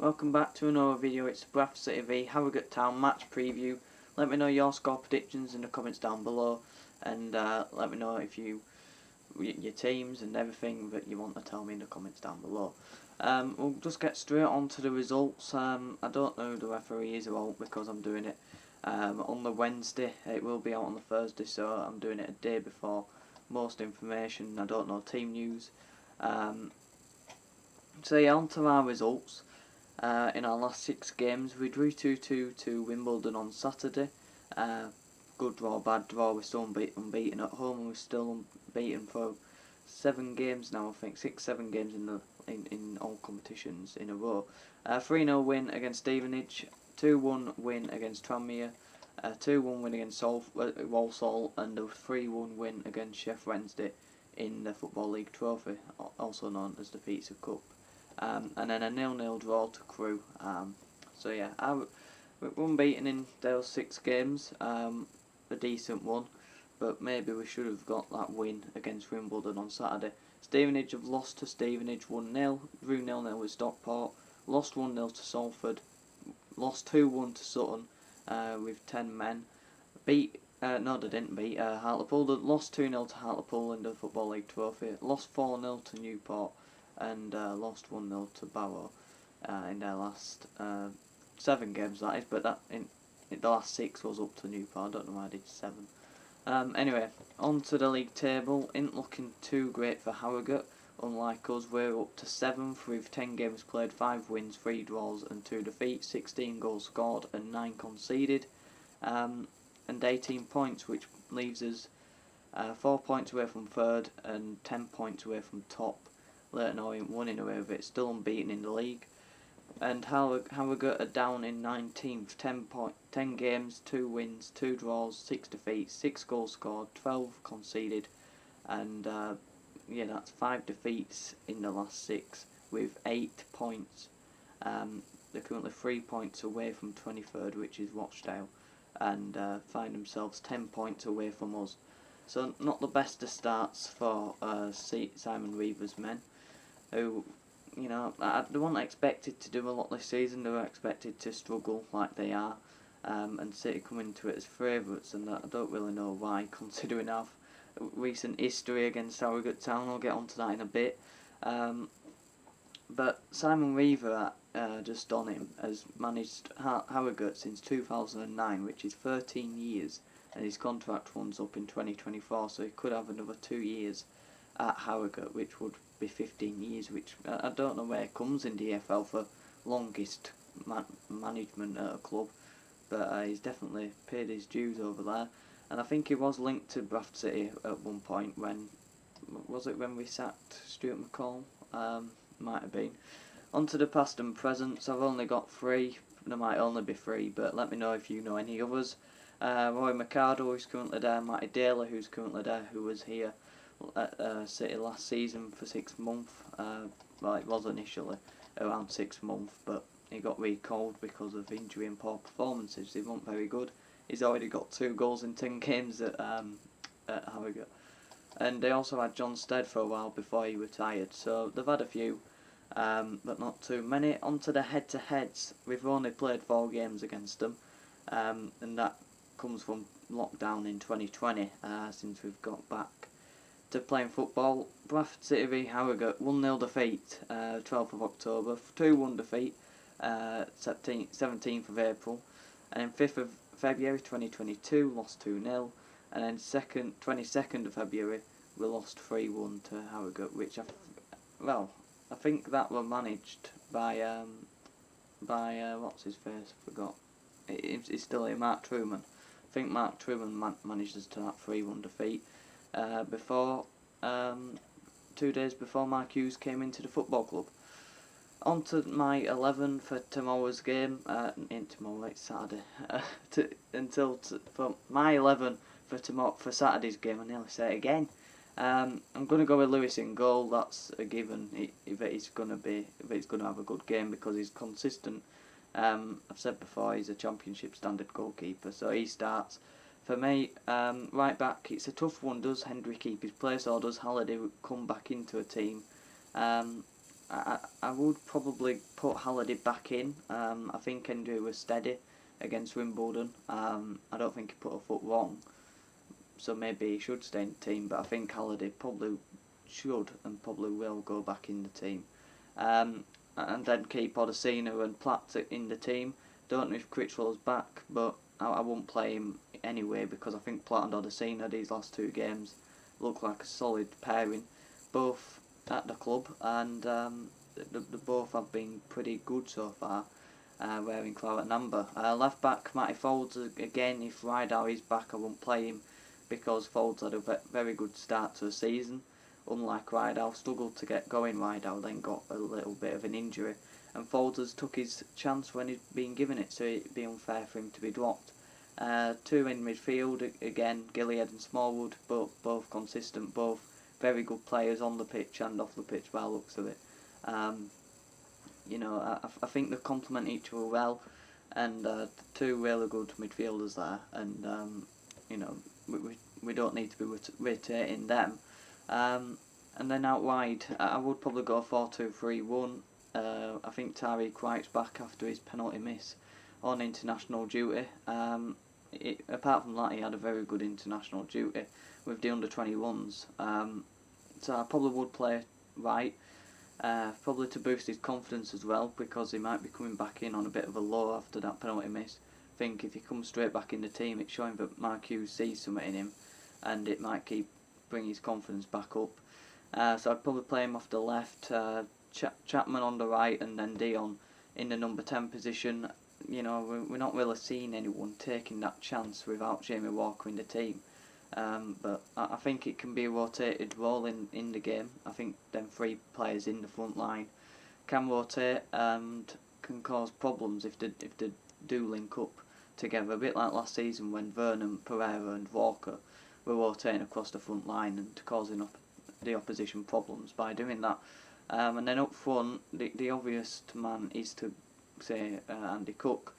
welcome back to another video. It's Bradford City v Harrogate Town match preview. Let me know your score predictions in the comments down below, and let me know if your teams and everything that you want to tell me in the comments down below. We'll just get straight on to the results. I don't know who the referee is about because I'm doing it on the Wednesday. It will be out on the Thursday, so I'm doing it a day before most information. I don't know team news. So yeah, on to our results. In our last 6 games, we drew 2-2 to Wimbledon on Saturday. Good draw, bad draw. We're still unbeaten at home, and we're still unbeaten for 7 games now. I think 6-7 games in all competitions in a row. 3-0 win against Stevenage, 2-1 win against Tranmere, 2-1 win against Walsall, and a 3-1 win against Sheff Wednesday in the Football League Trophy, also known as the Pizza Cup. And then a 0-0 draw to Crewe. So yeah, we're unbeaten in those 6 games. A decent one, but maybe we should have got that win against Wimbledon on Saturday. Stevenage have lost to Stevenage 1-0, drew 0-0 with Stockport, lost 1-0 to Salford, lost 2-1 to Sutton with 10 men. No, they didn't beat Hartlepool. They lost 2-0 to Hartlepool in the Football League Trophy, lost 4-0 to Newport, and lost 1-0 to Barrow in their last 7 games, that is, but that in the last 6 was up to Newport. I don't know why I did 7. Anyway, on to the league table. Ain't looking too great for Harrogate. Unlike us, we're up to 7th with 10 games played, 5 wins, 3 draws and 2 defeats, 16 goals scored and 9 conceded, and 18 points, which leaves us 4 points away from 3rd and 10 points away from top. Leighton Orient winning away with it, still unbeaten in the league. And Harrogate are down in 19th, 10 games, 2 wins, 2 draws, 6 defeats, 6 goals scored, 12 conceded, and yeah, that's 5 defeats in the last 6 with 8 points. They're currently 3 points away from 23rd, which is Rochdale, and find themselves 10 points away from us. So not the best of starts for Simon Reever's men, who, you know, they weren't expected to do a lot this season. They were expected to struggle like they are, and City come into it as favourites, and I don't really know why, considering our recent history against Harrogate Town. I'll get onto that in a bit. But Simon Reever, just on him, has managed Harrogate since 2009, which is 13 years, and his contract runs up in 2024, so he could have another 2 years at Harrogate, which would be 15 years, which I don't know where it comes in the EFL for longest management at a club, but he's definitely paid his dues over there. And I think he was linked to Bradford City at one point. When was it, when we sacked Stuart McCall? Might have been. On to the past and presents. I've only got 3. There might only be 3, but let me know if you know any others. Roy Mercado, who's currently there. Matty Daly, who's currently there, who was here at City last season for 6 months. Well, it was initially around 6 months, but he got recalled because of injury and poor performances. He wasn't very good. He's already got 2 goals in 10 games at Harrogate. And they also had John Stead for a while before he retired, so they've had a few, but not too many. On to the head-to-heads. We've only played 4 games against them, and that comes from lockdown in 2020, since we've got back to playing football. Bradford City v Harrogate, 1-0 defeat, 12th of October, 2-1 defeat, 17th of April, and then 5th of February 2022, lost 2-0, and then 22nd of February, we lost 3-1 to Harrogate, which I think that were managed by what's his face, forgot, it's still here, Mark Truman. I think Mark Truman managed us to that 3-1 defeat, before 2 days before Mark Hughes came into the football club. On to my 11 for tomorrow's game. In tomorrow, it's Saturday. For my 11 for Saturday's game, I nearly say it again. I'm going to go with Lewis in goal. That's a given. If he's going to have a good game, because he's consistent. I've said before, he's a championship standard goalkeeper, so he starts. For me, right back, it's a tough one. Does Hendry keep his place, or does Halliday come back into a team? I would probably put Halliday back in. I think Andrew was steady against Wimbledon. I don't think he put a foot wrong, so maybe he should stay in the team. But I think Halliday probably should and probably will go back in the team. And then keep Odesina and Platt in the team. Don't know if Critchlow's back, but I won't play him anyway because I think Platt and Odesina these last 2 games look like a solid pairing, both at the club, and the both have been pretty good so far, wearing claret and amber. Left back Matty Folds again. If Rydal is back, I won't play him because Folds had a very good start to the season. Unlike Rydal, struggled to get going. Rydal then got a little bit of an injury, and Folds has took his chance when he'd been given it, so it'd be unfair for him to be dropped. 2 in midfield again, Gilead and Smallwood, both consistent, both very good players on the pitch and off the pitch by the looks of it. You know, I think they complement each other well, and 2 really good midfielders there, and you know, we don't need to be rotating them. And then out wide, I would probably go 4-2-3-1. I think Tariq White's back after his penalty miss on international duty. Apart from that, he had a very good international duty with the under-21s. So I probably would play White, probably to boost his confidence as well, because he might be coming back in on a bit of a low after that penalty miss. I think if he comes straight back in the team, it's showing that Mark Hughes sees something in him, and it might bring his confidence back up. So I'd probably play him off the left, Chapman on the right, and then Dion in the number 10 position. You know, we're not really seeing anyone taking that chance without Jamie Walker in the team. But I think it can be a rotated role in the game. I think them 3 players in the front line can rotate and can cause problems if they do link up together. A bit like last season when Vernon, Pereira and Walker were rotating across the front line and causing the opposition problems by doing that. And then up front, the obvious man is to say Andy Cook.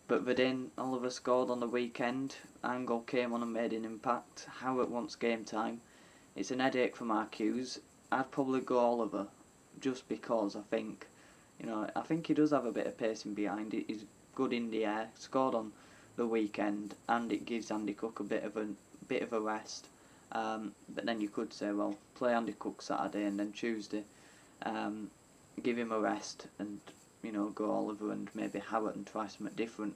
But Verdin, Oliver scored on the weekend. Angle came on and made an impact. Howard wants game time. It's an headache for Mark Hughes. I'd probably go Oliver, just because I think he does have a bit of pacing behind. He's good in the air. Scored on the weekend, and it gives Andy Cook a bit of a rest. But then you could say, well, play Andy Cook Saturday and then Tuesday, give him a rest and go Oliver and maybe Howard and try something different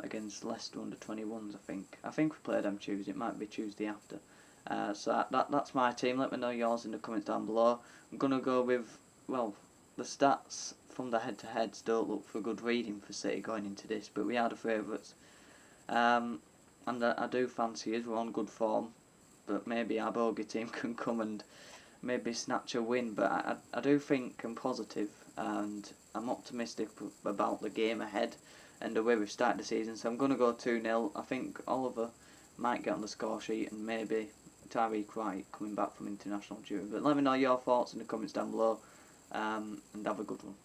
against Leicester under 21s. I think we play them Tuesday. It might be Tuesday after. So that's my team. Let me know yours in the comments down below. I'm gonna go with the stats from the head-to-heads don't look for good reading for City going into this, but we are the favourites. And I do fancy us. We're on good form, but maybe our bogey team can come and maybe snatch a win. But I do think I'm positive, and I'm optimistic about the game ahead and the way we've started the season. So I'm going to go 2-0. I think Oliver might get on the score sheet, and maybe Tariq White coming back from international duty. But let me know your thoughts in the comments down below, and have a good one.